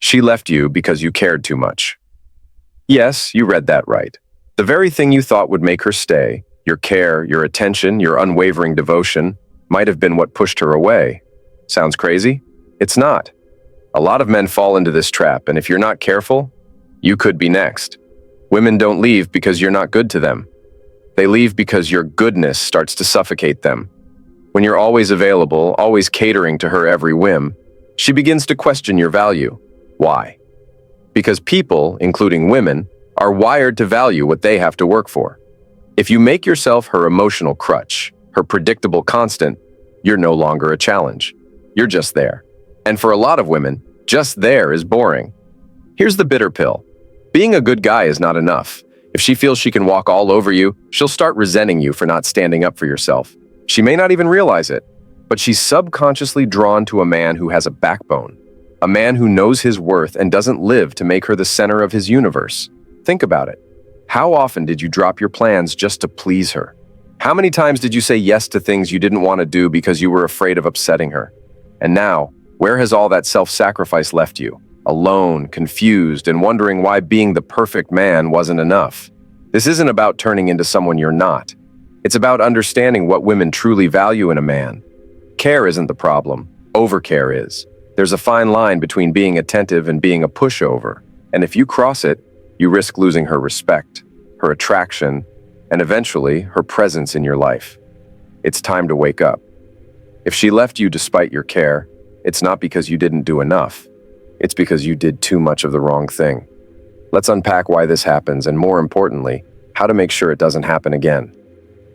She left you because you cared too much. Yes, you read that right. The very thing you thought would make her stay, your care, your attention, your unwavering devotion, might have been what pushed her away. Sounds crazy? It's not. A lot of men fall into this trap, and if you're not careful, you could be next. Women don't leave because you're not good to them. They leave because your goodness starts to suffocate them. When you're always available, always catering to her every whim, she begins to question your value. Why? Because people, including women, are wired to value what they have to work for. If you make yourself her emotional crutch, her predictable constant, you're no longer a challenge. You're just there. And for a lot of women, just there is boring. Here's the bitter pill. Being a good guy is not enough. If she feels she can walk all over you, she'll start resenting you for not standing up for yourself. She may not even realize it, but she's subconsciously drawn to a man who has a backbone, a man who knows his worth and doesn't live to make her the center of his universe. Think about it. How often did you drop your plans just to please her? How many times did you say yes to things you didn't want to do because you were afraid of upsetting her? And now, where has all that self-sacrifice left you? Alone, confused, and wondering why being the perfect man wasn't enough. This isn't about turning into someone you're not. It's about understanding what women truly value in a man. Care isn't the problem. Overcare is. There's a fine line between being attentive and being a pushover. And if you cross it, you risk losing her respect, her attraction, and eventually her presence in your life. It's time to wake up. If she left you despite your care, it's not because you didn't do enough. It's because you did too much of the wrong thing. Let's unpack why this happens and, more importantly, how to make sure it doesn't happen again.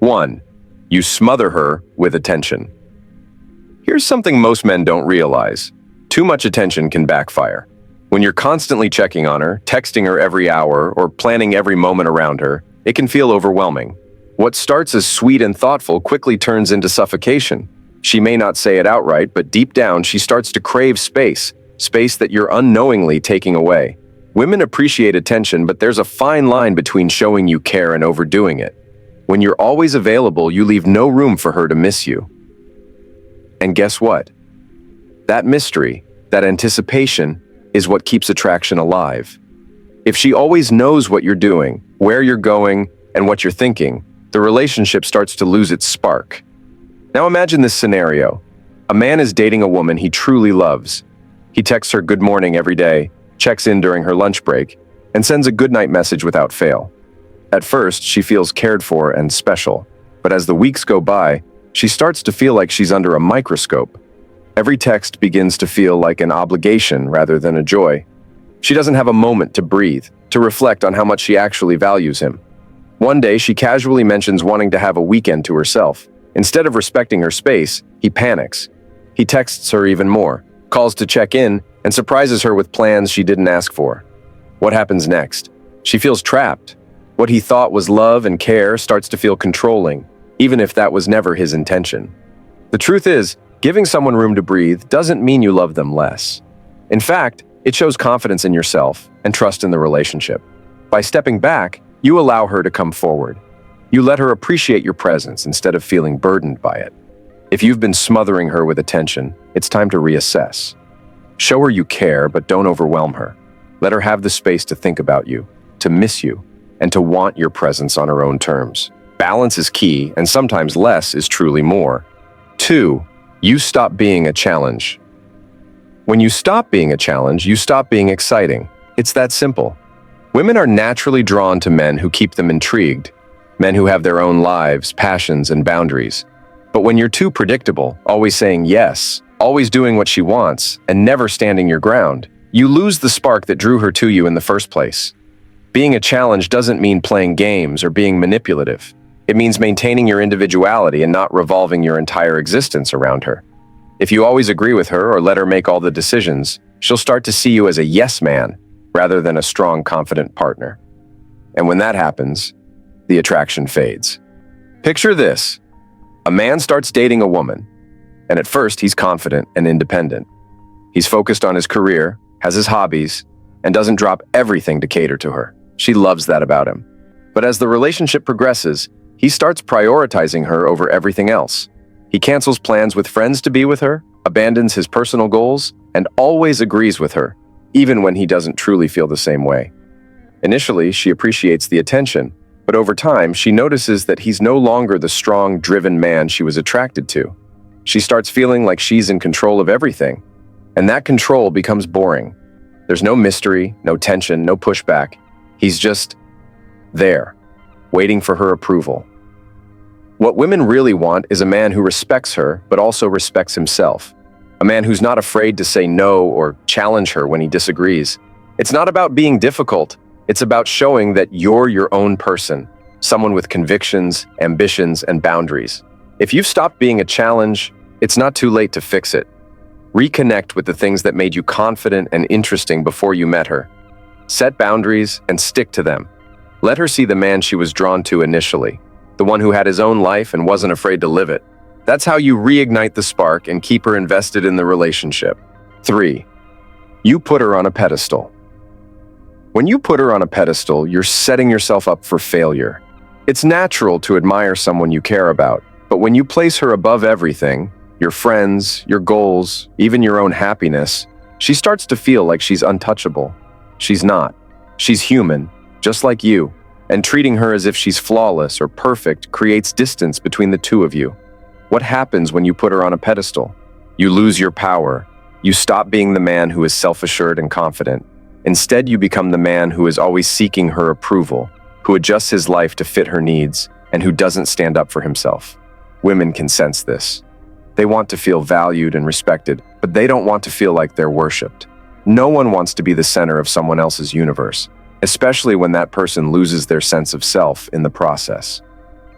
1. You smother her with attention. Here's something most men don't realize. Too much attention can backfire. When you're constantly checking on her, texting her every hour, or planning every moment around her, it can feel overwhelming. What starts as sweet and thoughtful quickly turns into suffocation. She may not say it outright, but deep down she starts to crave space that you're unknowingly taking away. Women appreciate attention, but there's a fine line between showing you care and overdoing it. When you're always available, you leave no room for her to miss you. And guess what? That mystery, that anticipation, is what keeps attraction alive. If she always knows what you're doing, where you're going, and what you're thinking, the relationship starts to lose its spark. Now imagine this scenario. A man is dating a woman he truly loves. He texts her good morning every day, checks in during her lunch break, and sends a goodnight message without fail. At first, she feels cared for and special, but as the weeks go by, she starts to feel like she's under a microscope. Every text begins to feel like an obligation rather than a joy. She doesn't have a moment to breathe, to reflect on how much she actually values him. One day, she casually mentions wanting to have a weekend to herself. Instead of respecting her space, he panics. He texts her even more, calls to check in, and surprises her with plans she didn't ask for. What happens next? She feels trapped. What he thought was love and care starts to feel controlling, even if that was never his intention. The truth is, giving someone room to breathe doesn't mean you love them less. In fact, it shows confidence in yourself and trust in the relationship. By stepping back, you allow her to come forward. You let her appreciate your presence instead of feeling burdened by it. If you've been smothering her with attention, it's time to reassess. Show her you care, but don't overwhelm her. Let her have the space to think about you, to miss you, and to want your presence on her own terms. Balance is key, and sometimes less is truly more. 2. You stop being a challenge. When you stop being a challenge, you stop being exciting. It's that simple. Women are naturally drawn to men who keep them intrigued, men who have their own lives, passions, and boundaries. But when you're too predictable, always saying yes, always doing what she wants, and never standing your ground, you lose the spark that drew her to you in the first place. Being a challenge doesn't mean playing games or being manipulative. It means maintaining your individuality and not revolving your entire existence around her. If you always agree with her or let her make all the decisions, she'll start to see you as a yes man rather than a strong, confident partner. And when that happens, the attraction fades. Picture this. A man starts dating a woman, and at first he's confident and independent. He's focused on his career, has his hobbies, and doesn't drop everything to cater to her. She loves that about him. But as the relationship progresses, he starts prioritizing her over everything else. He cancels plans with friends to be with her, abandons his personal goals, and always agrees with her, even when he doesn't truly feel the same way. Initially, she appreciates the attention, but over time, she notices that he's no longer the strong, driven man she was attracted to. She starts feeling like she's in control of everything, and that control becomes boring. There's no mystery, no tension, no pushback. He's just there, waiting for her approval. What women really want is a man who respects her, but also respects himself. A man who's not afraid to say no or challenge her when he disagrees. It's not about being difficult. It's about showing that you're your own person, someone with convictions, ambitions, and boundaries. If you've stopped being a challenge, it's not too late to fix it. Reconnect with the things that made you confident and interesting before you met her. Set boundaries and stick to them. Let her see the man she was drawn to initially, the one who had his own life and wasn't afraid to live it. That's how you reignite the spark and keep her invested in the relationship. 3. You put her on a pedestal. When you put her on a pedestal, you're setting yourself up for failure. It's natural to admire someone you care about, but when you place her above everything, your friends, your goals, even your own happiness, she starts to feel like she's untouchable. She's not. She's human, just like you, and treating her as if she's flawless or perfect creates distance between the two of you. What happens when you put her on a pedestal? You lose your power. You stop being the man who is self-assured and confident. Instead, you become the man who is always seeking her approval, who adjusts his life to fit her needs, and who doesn't stand up for himself. Women can sense this. They want to feel valued and respected, but they don't want to feel like they're worshipped. No one wants to be the center of someone else's universe, especially when that person loses their sense of self in the process.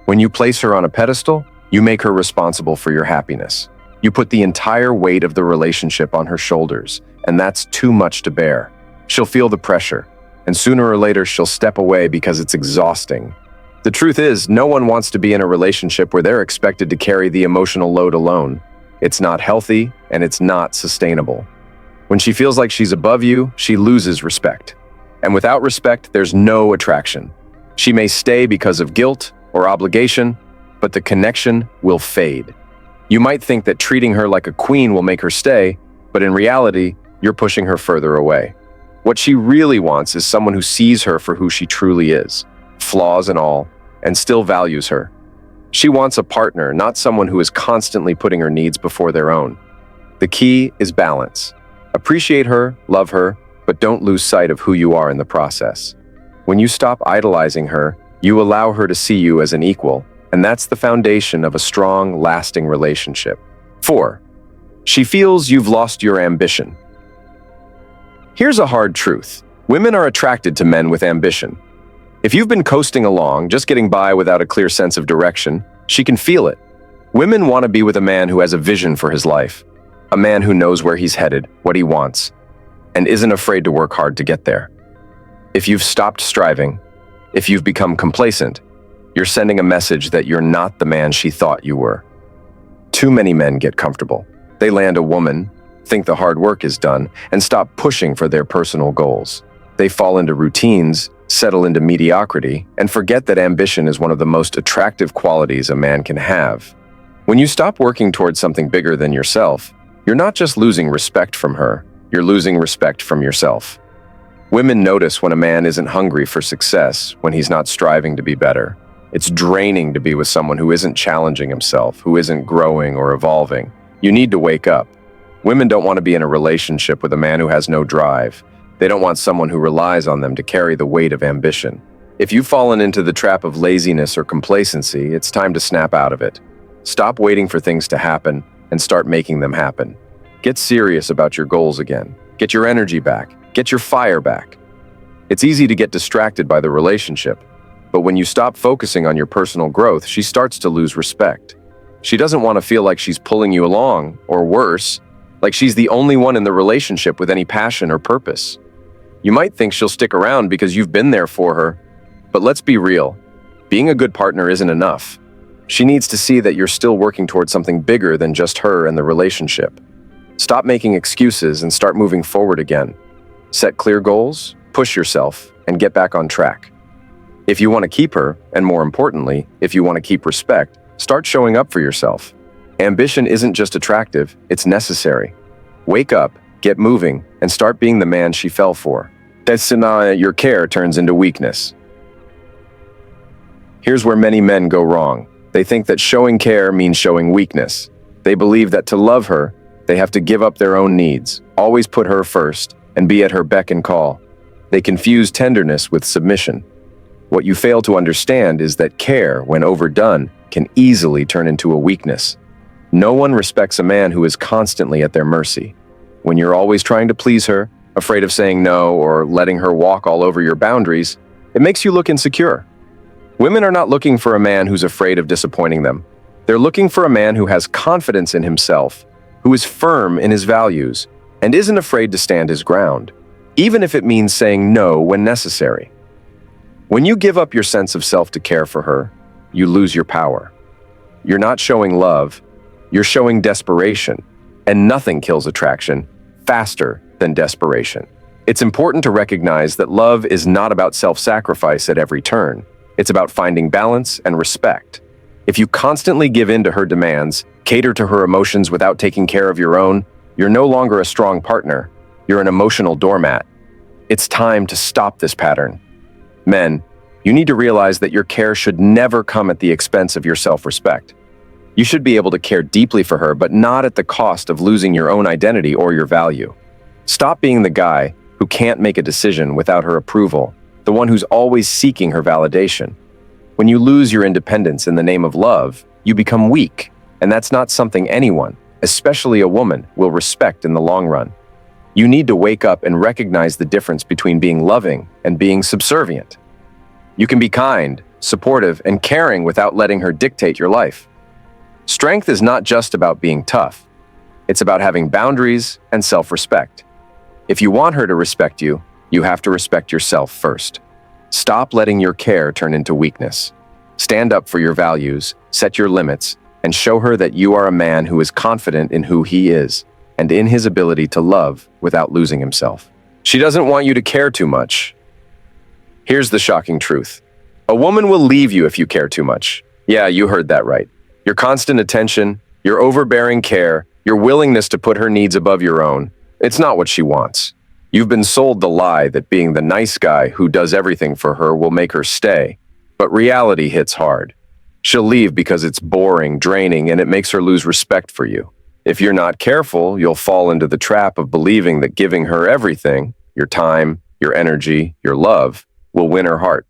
When you place her on a pedestal, you make her responsible for your happiness. You put the entire weight of the relationship on her shoulders, and that's too much to bear. She'll feel the pressure, and sooner or later she'll step away because it's exhausting. The truth is, no one wants to be in a relationship where they're expected to carry the emotional load alone. It's not healthy, and it's not sustainable. When she feels like she's above you, she loses respect. And without respect, there's no attraction. She may stay because of guilt or obligation, but the connection will fade. You might think that treating her like a queen will make her stay, but in reality, you're pushing her further away. What she really wants is someone who sees her for who she truly is, flaws and all, and still values her. She wants a partner, not someone who is constantly putting her needs before their own. The key is balance. Appreciate her, love her, but don't lose sight of who you are in the process. When you stop idolizing her, you allow her to see you as an equal, and that's the foundation of a strong, lasting relationship. 4. She feels you've lost your ambition. Here's a hard truth. Women are attracted to men with ambition. If you've been coasting along, just getting by without a clear sense of direction, she can feel it. Women want to be with a man who has a vision for his life, a man who knows where he's headed, what he wants, and isn't afraid to work hard to get there. If you've stopped striving, if you've become complacent, you're sending a message that you're not the man she thought you were. Too many men get comfortable. They land a woman, think the hard work is done, and stop pushing for their personal goals. They fall into routines, settle into mediocrity, and forget that ambition is one of the most attractive qualities a man can have. When you stop working towards something bigger than yourself, you're not just losing respect from her, you're losing respect from yourself. Women notice when a man isn't hungry for success, when he's not striving to be better. It's draining to be with someone who isn't challenging himself, who isn't growing or evolving. You need to wake up. Women don't want to be in a relationship with a man who has no drive. They don't want someone who relies on them to carry the weight of ambition. If you've fallen into the trap of laziness or complacency, it's time to snap out of it. Stop waiting for things to happen and start making them happen. Get serious about your goals again. Get your energy back. Get your fire back. It's easy to get distracted by the relationship, but when you stop focusing on your personal growth, she starts to lose respect. She doesn't want to feel like she's pulling you along, or worse, like she's the only one in the relationship with any passion or purpose. You might think she'll stick around because you've been there for her, but let's be real. Being a good partner isn't enough. She needs to see that you're still working towards something bigger than just her and the relationship. Stop making excuses and start moving forward again. Set clear goals, push yourself, and get back on track. If you want to keep her, and more importantly, if you want to keep respect, start showing up for yourself. Ambition isn't just attractive, it's necessary. Wake up, get moving, and start being the man she fell for. Your care turns into weakness. Here's where many men go wrong. They think that showing care means showing weakness. They believe that to love her, they have to give up their own needs, always put her first, and be at her beck and call. They confuse tenderness with submission. What you fail to understand is that care, when overdone, can easily turn into a weakness. No one respects a man who is constantly at their mercy. When you're always trying to please her, afraid of saying no or letting her walk all over your boundaries, it makes you look insecure. Women are not looking for a man who's afraid of disappointing them. They're looking for a man who has confidence in himself, who is firm in his values, and isn't afraid to stand his ground, even if it means saying no when necessary. When you give up your sense of self to care for her, you lose your power. You're not showing love, you're showing desperation, and nothing kills attraction faster than desperation. It's important to recognize that love is not about self-sacrifice at every turn. It's about finding balance and respect. If you constantly give in to her demands, cater to her emotions without taking care of your own, you're no longer a strong partner. You're an emotional doormat. It's time to stop this pattern. Men, you need to realize that your care should never come at the expense of your self-respect. You should be able to care deeply for her, but not at the cost of losing your own identity or your value. Stop being the guy who can't make a decision without her approval, the one who's always seeking her validation. When you lose your independence in the name of love, you become weak, and that's not something anyone, especially a woman, will respect in the long run. You need to wake up and recognize the difference between being loving and being subservient. You can be kind, supportive, and caring without letting her dictate your life. Strength is not just about being tough. It's about having boundaries and self-respect. If you want her to respect you, you have to respect yourself first. Stop letting your care turn into weakness. Stand up for your values, set your limits, and show her that you are a man who is confident in who he is and in his ability to love without losing himself. She doesn't want you to care too much. Here's the shocking truth. A woman will leave you if you care too much. Yeah, you heard that right. Your constant attention, your overbearing care, your willingness to put her needs above your own, it's not what she wants. You've been sold the lie that being the nice guy who does everything for her will make her stay, but reality hits hard. She'll leave because it's boring, draining, and it makes her lose respect for you. If you're not careful, you'll fall into the trap of believing that giving her everything, your time, your energy, your love, will win her heart.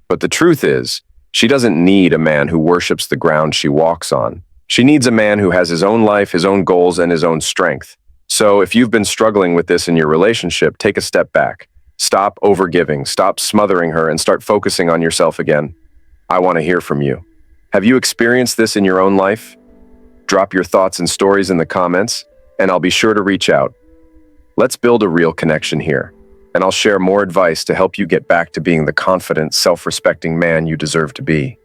But the truth is, she doesn't need a man who worships the ground she walks on. She needs a man who has his own life, his own goals, and his own strength. So if you've been struggling with this in your relationship, take a step back. Stop overgiving, stop smothering her, and start focusing on yourself again. I want to hear from you. Have you experienced this in your own life? Drop your thoughts and stories in the comments, and I'll be sure to reach out. Let's build a real connection here, and I'll share more advice to help you get back to being the confident, self-respecting man you deserve to be.